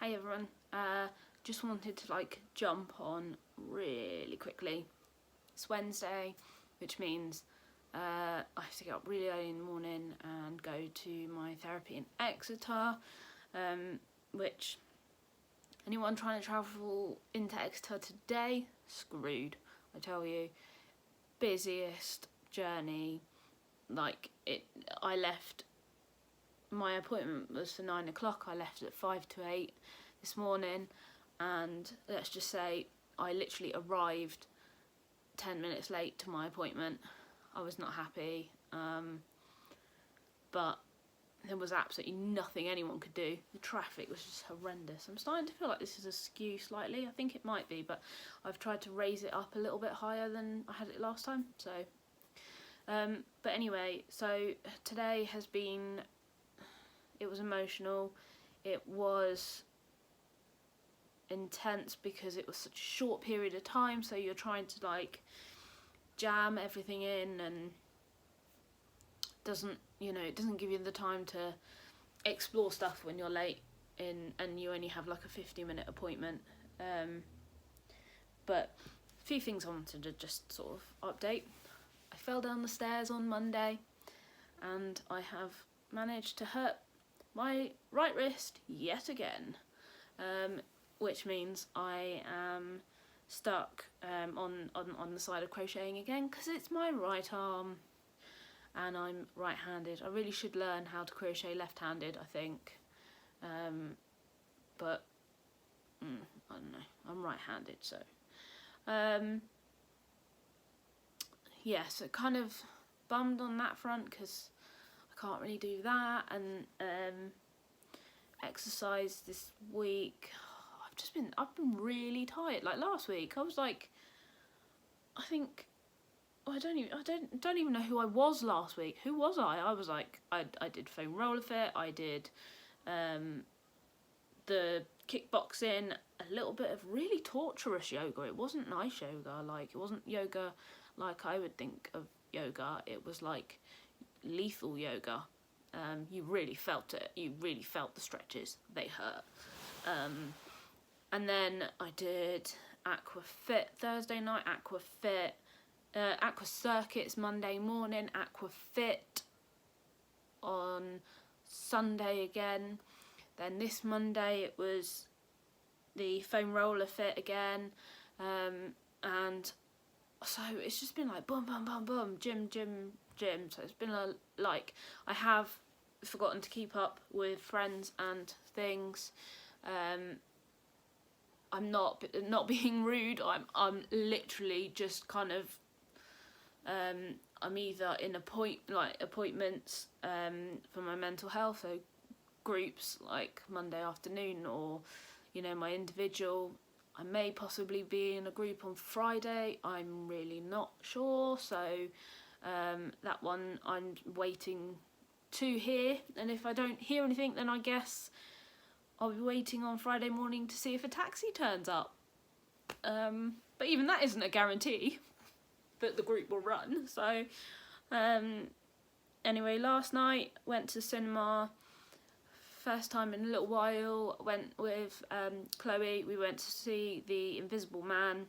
Hey everyone, just wanted to jump on really quickly. It's Wednesday, which means I have to get up really early in the morning and go to my therapy in Exeter, which anyone trying to travel into Exeter today, screwed, I tell you. Busiest journey, I left, my appointment was for 9 o'clock, I left at 5 to 8 this morning, and let's just say I literally arrived 10 minutes late to my appointment. I was not happy, but there was absolutely nothing anyone could do. The traffic was just horrendous. I'm starting to feel like this is askew slightly. I think it might be, but I've tried to raise it up a little bit higher than I had it last time. So, but anyway, so today has been, it was emotional. It was intense because it was such a short period of time, so you're trying to jam everything in, and it doesn't give you the time to explore stuff when you're late in and you only have a 50-minute appointment. But a few things I wanted to just sort of update. I fell down the stairs on Monday and I have managed to hurt my right wrist yet again, which means I am stuck on the side of crocheting again because it's my right arm and I'm right-handed. I really should learn how to crochet left-handed, I think, but I don't know, I'm right-handed, so yeah, so kind of bummed on that front because I can't really do that. And exercise this week, I've been really tired. Like last week I was I don't even know who I was last week. Who was I? I was I did foam roller fit, I did the kickboxing, a little bit of really torturous yoga. It wasn't nice yoga, it wasn't yoga like I would think of yoga. It was lethal yoga. You really felt it. You really felt the stretches. They hurt. And then I did aqua fit Thursday night, aqua circuits Monday morning, aqua fit on Sunday again. Then this Monday it was the foam roller fit again, and so it's just been boom, boom, boom, boom, gym. So it's been I have forgotten to keep up with friends and things. I'm not being rude. I'm literally just kind of I'm either in appointments for my mental health, so groups Monday afternoon, or my individual. I may possibly be in a group on Friday, I'm really not sure, so that one I'm waiting to hear, and if I don't hear anything then I guess I'll be waiting on Friday morning to see if a taxi turns up. But even that isn't a guarantee that the group will run. So anyway, last night went to the cinema. First time in a little while. Went with Chloe. We went to see The Invisible Man.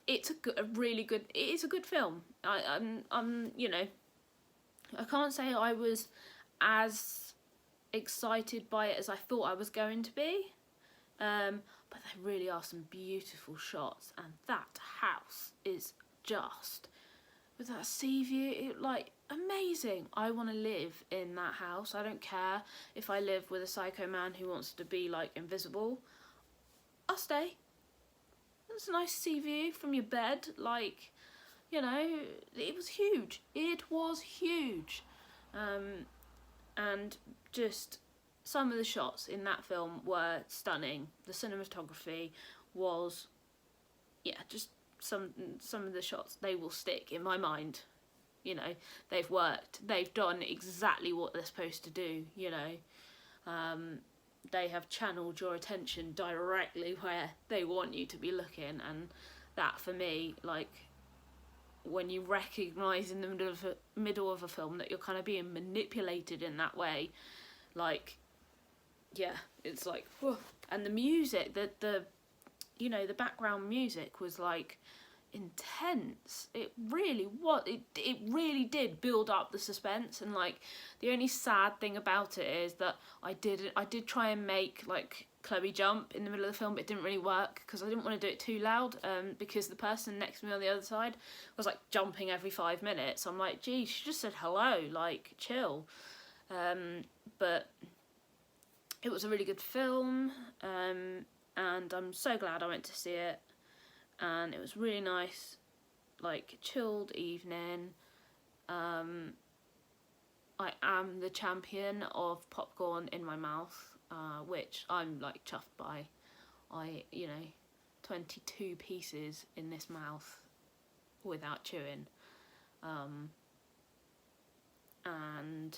It's it is a good film. I'm I can't say I was as excited by it as I thought I was going to be, but there really are some beautiful shots, and that house is just, with that sea view, amazing. I want to live in that house. I don't care if I live with a psycho man who wants to be invisible. I'll stay. It's a nice sea view from your bed. It was huge. It was huge. And just some of the shots in that film were stunning. The cinematography was, just some of the shots, they will stick in my mind. They've worked. They've done exactly what they're supposed to do, They have channeled your attention directly where they want you to be looking, and that for me, when you recognise in the middle of a film that you're kind of being manipulated in that way, yeah, it's like, whew. And the music, the you know, the background music was like intense. It really was. It really did build up the suspense. And like, the only sad thing about it is that I did try and make like Chloe jump in the middle of the film, but it didn't really work because I didn't want to do it too loud, because the person next to me on the other side was like jumping every 5 minutes. I'm like, gee, she just said hello, like chill. But it was a really good film, and I'm so glad I went to see it. And it was really nice, like chilled evening. I am the champion of popcorn in my mouth, which I'm like chuffed by. 22 pieces in this mouth without chewing. And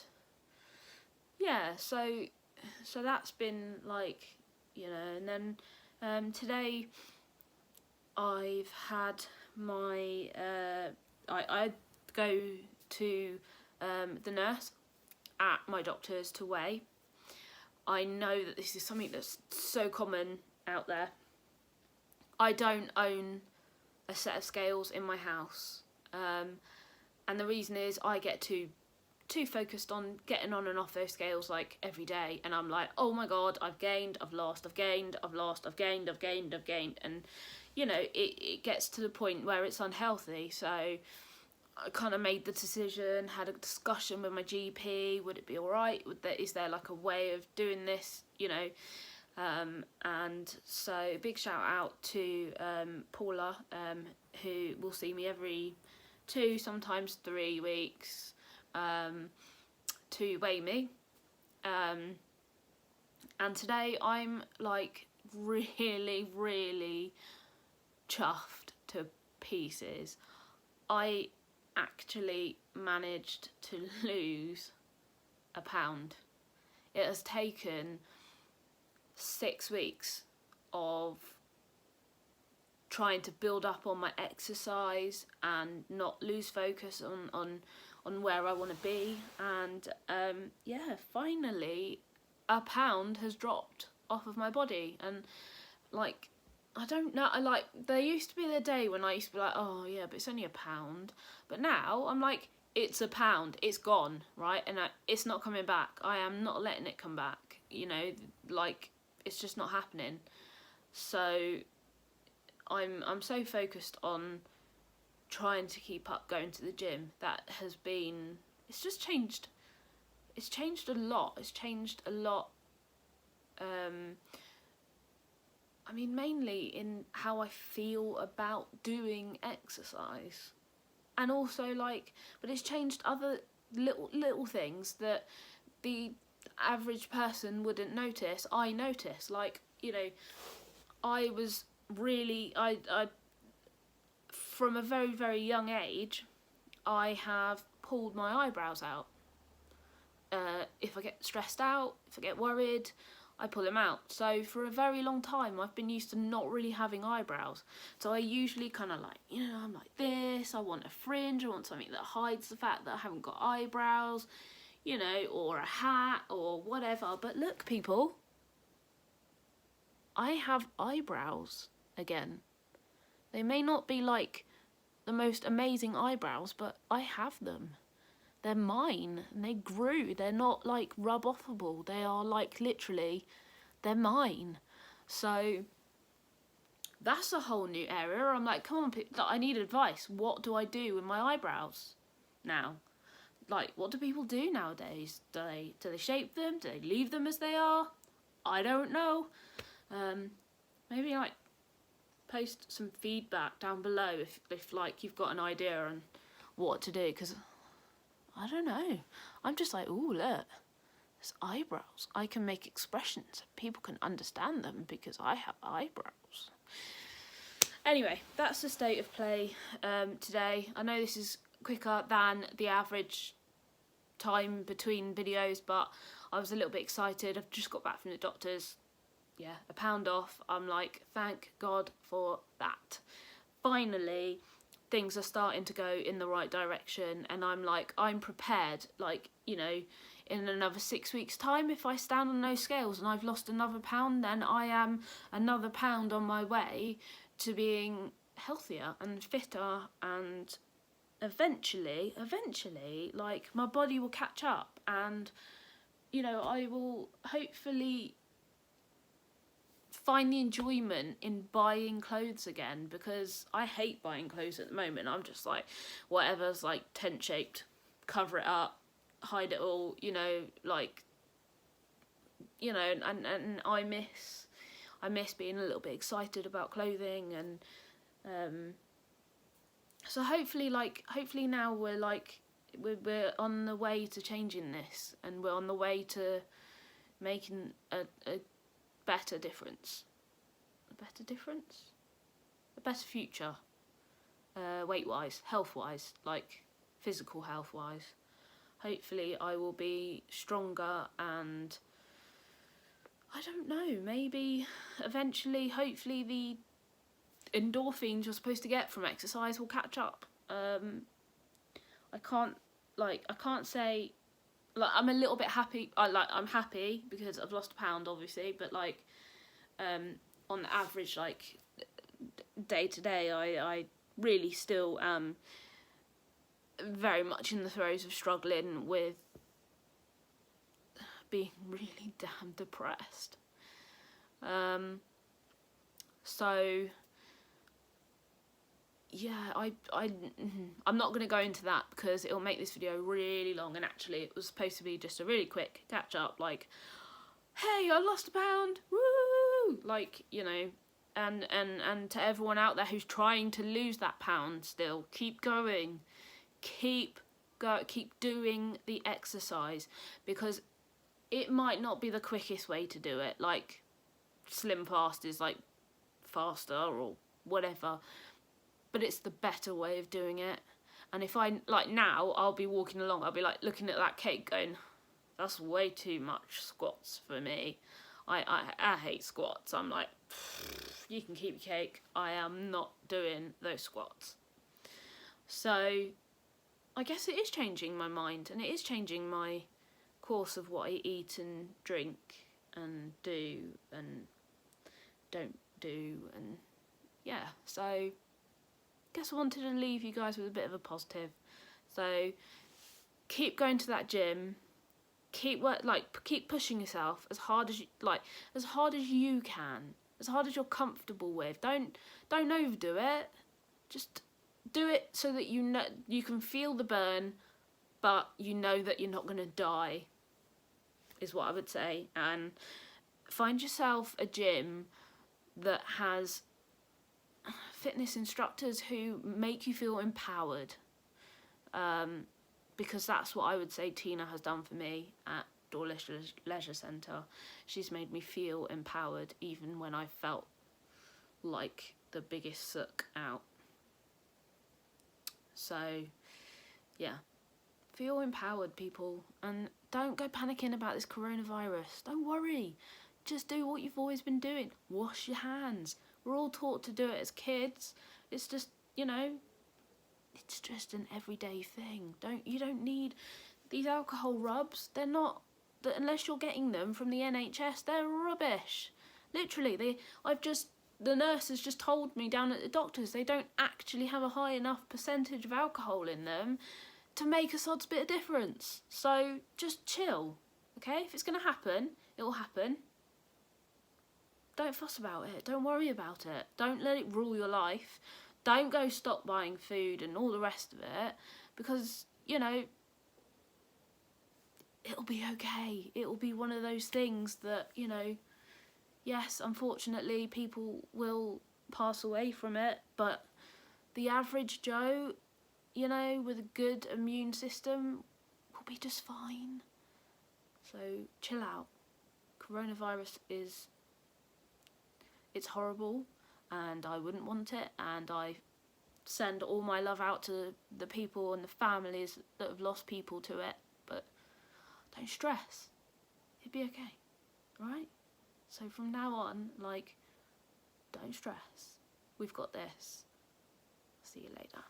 yeah, so that's been like, and then today I've had my I go to the nurse at my doctor's to weigh. I know that this is something that's so common out there. I don't own a set of scales in my house, and the reason is I get too focused on getting on and off those scales like every day, and I'm like, oh my god, I've gained, I've lost, I've gained, I've lost, I've gained, I've gained, I've gained, and it gets to the point where it's unhealthy. So I kind of made the decision, had a discussion with my GP, would it be alright, is there like a way of doing this, and so big shout out to Paula, who will see me every 2, sometimes 3 weeks, to weigh me, and today I'm like really, really chuffed to pieces. I actually managed to lose a pound. It has taken 6 weeks of trying to build up on my exercise and not lose focus on where I want to be, and finally a pound has dropped off of my body. And like, I don't know, there used to be the day when I used to be like, oh yeah, but it's only a pound, but now I'm like, it's a pound, it's gone, right? And it's not coming back. I am not letting it come back, like, it's just not happening. So I'm so focused on trying to keep up going to the gym. That has been, it's changed a lot. I mean, mainly in how I feel about doing exercise, and also like, but it's changed other little things that the average person wouldn't notice. I notice, like, I was really, I from a very, very young age, I have pulled my eyebrows out. If I get stressed out, if I get worried, I pull them out. So for a very long time, I've been used to not really having eyebrows. So I usually kind of like, I'm like this, I want a fringe, I want something that hides the fact that I haven't got eyebrows, or a hat or whatever. But look, people, I have eyebrows again. They may not be like the most amazing eyebrows, but I have them. They're mine, and they grew. They're not like rub-offable. They are like literally, they're mine. So that's a whole new area. I'm like, come on, I need advice. What do I do with my eyebrows now? Like, what do people do nowadays? Do they shape them? Do they leave them as they are? I don't know. Maybe like post some feedback down below if like you've got an idea on what to do, because I don't know. I'm just like, ooh, look, there's eyebrows. I can make expressions. People can understand them because I have eyebrows. Anyway, that's the state of play today. I know this is quicker than the average time between videos, but I was a little bit excited. I've just got back from the doctor's. Yeah, a pound off. I'm like, thank God for that. Finally, things are starting to go in the right direction, and I'm like, I'm prepared. Like, in another 6 weeks' time, if I stand on those scales and I've lost another pound, then I am another pound on my way to being healthier and fitter, and eventually, like, my body will catch up, and, you know, I will hopefully find the enjoyment in buying clothes again, because I hate buying clothes at the moment. I'm just like, whatever's like tent shaped, cover it up, hide it all, you know, like, you know, and I miss being a little bit excited about clothing, and so hopefully now we're on the way to changing this, and we're on the way to making a better difference, a better future, weight wise, health wise, like physical health wise. Hopefully I will be stronger, and I don't know, maybe eventually, hopefully the endorphins you're supposed to get from exercise will catch up. I can't say, like, I'm a little bit happy. I'm happy because I've lost a pound, obviously, but like, on the average, like, day to day, I really still am very much in the throes of struggling with being really damn depressed. So yeah, I'm not going to go into that because it'll make this video really long, and actually it was supposed to be just a really quick catch up, like, hey, I lost a pound, woo, like, you know, and to everyone out there who's trying to lose that pound still, keep going, keep doing the exercise, because it might not be the quickest way to do it, like Slim Fast is like faster or whatever, but it's the better way of doing it. And if I, like, now I'll be walking along, I'll be like looking at that cake going, that's way too much squats for me. I hate squats. I'm like, you can keep your cake, I am not doing those squats. So I guess it is changing my mind, and it is changing my course of what I eat and drink and do and don't do, and yeah, so guess I wanted to leave you guys with a bit of a positive. So keep going to that gym, keep pushing yourself as hard as you can, as hard as you're comfortable with. Don't overdo it. Just do it so that you know you can feel the burn, but you know that you're not going to die, is what I would say. And find yourself a gym that has fitness instructors who make you feel empowered, because that's what I would say Tina has done for me at Dawlish Leisure Centre. She's made me feel empowered even when I felt like the biggest sook out. So yeah, feel empowered, people, and don't go panicking about this coronavirus. Don't worry, just do what you've always been doing. Wash your hands. We're all taught to do it as kids. It's just, you know, it's just an everyday thing. You don't need these alcohol rubs. They're not, unless you're getting them from the NHS, they're rubbish. Literally, the nurse has just told me down at the doctor's they don't actually have a high enough percentage of alcohol in them to make a sod's bit of difference. So just chill, okay? If it's going to happen, it will happen. Don't fuss about it. Don't worry about it. Don't let it rule your life. Don't go stop buying food and all the rest of it, because, you know, it'll be okay. It'll be one of those things that, you know, yes, unfortunately people will pass away from it, but the average Joe, you know, with a good immune system will be just fine. So chill out. Coronavirus it's horrible, and I wouldn't want it, and I send all my love out to the people and the families that have lost people to it, but don't stress. It'll be okay, alright? So from now on, like, don't stress. We've got this. See you later.